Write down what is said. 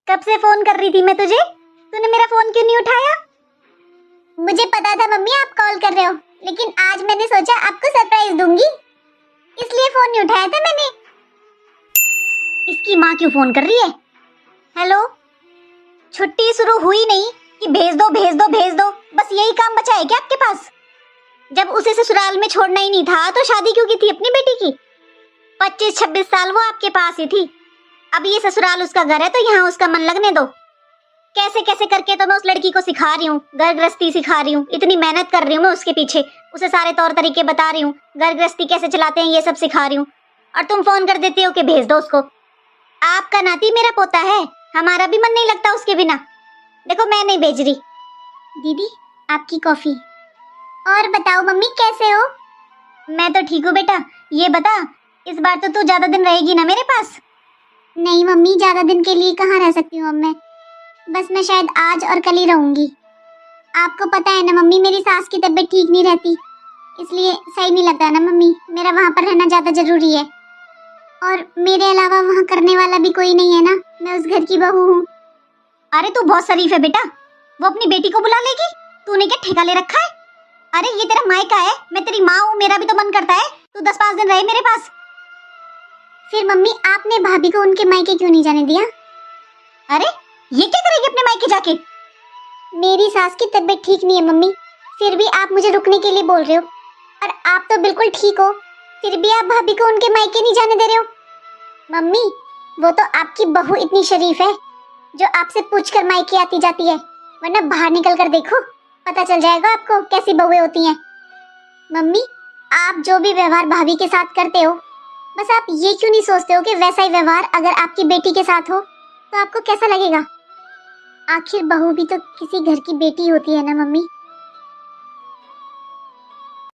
कब से फोन कर रही थी मैं तुझे, तूने मेरा फोन क्यों नहीं उठाया? मुझे पता था मम्मी आप कॉल कर रहे हो, लेकिन आज मैंने सोचा आपको सरप्राइज दूंगी, इसलिए फोन नहीं उठाया था मैंने। इसकी माँ क्यों फोन कर रही है? हेलो, छुट्टी शुरू हुई नहीं कि भेज दो भेज दो भेज दो, बस यही काम बचा है क्या आपके पास? जब उसे ससुराल में छोड़ना ही नहीं था तो शादी क्यों की थी अपनी बेटी की? 25-26 साल वो आपके पास ही थी, अब ये ससुराल उसका घर है तो यहाँ उसका मन लगने दो। कैसे कैसे करके तो मैं उस लड़की को सिखा रही हूँ, घर गृहस्थी सिखा रही हूँ, इतनी मेहनत कर रही हूँ मैं उसके पीछे, उसे सारे तौर तरीके बता रही हूँ, घर गृहस्थी कैसे चलाते हैं ये सब सिखा रही हूँ, और तुम फोन कर देती हो कि भेज दो उसको। आपका नाती मेरा पोता है, हमारा भी मन नहीं लगता उसके बिना। देखो मैं नहीं भेज रही। दीदी आपकी कॉफी। और बताओ मम्मी कैसे हो? मैं तो ठीक हूँ बेटा, ये बता इस बार तो तू ज्यादा दिन रहेगी ना मेरे पास? नहीं मम्मी, ज्यादा दिन के लिए कहाँ रह सकती हूँ अब मैं, बस मैं शायद आज और कल ही रहूंगी। आपको पता है ना मम्मी, मेरी सास की तबीयत ठीक नहीं रहती, इसलिए सही नहीं लगता ना मम्मी, मेरा वहाँ पर रहना ज़्यादा जरूरी है। और मेरे अलावा वहाँ करने वाला भी कोई नहीं है ना, मैं उस घर की बहू हूँ। अरे तू बहुत शरीफ है बेटा, वो अपनी बेटी को बुला लेगी, तूने क्या ठेका ले रखा है? अरे ये तेरा मायका है, मैं तेरी माँ हूँ, मेरा भी तो मन करता है तू 10-5 दिन रहे मेरे पास। फिर मम्मी आपने भाभी को उनके मायके क्यों नहीं जाने दिया? अरे ये क्या करेगी अपने मायके जाके? मेरी सास की तबीयत ठीक नहीं है मम्मी, फिर भी आप मुझे रुकने के लिए बोल रहे हो, और आप तो बिल्कुल ठीक हो, फिर भी आप भाभी को उनके मायके नहीं जाने दे रहे हो। मम्मी वो तो आपकी बहू इतनी शरीफ है जो आपसे पूछकर मायके आती जाती है, वरना बाहर निकल कर देखो, पता चल जाएगा आपको कैसी बहुएं होती हैं। मम्मी आप जो भी व्यवहार भाभी के साथ करते हो, बस आप ये क्यों नहीं सोचते हो कि वैसा ही व्यवहार अगर आपकी बेटी के साथ हो तो आपको कैसा लगेगा? आखिर बहू भी तो किसी घर की बेटी होती है ना मम्मी।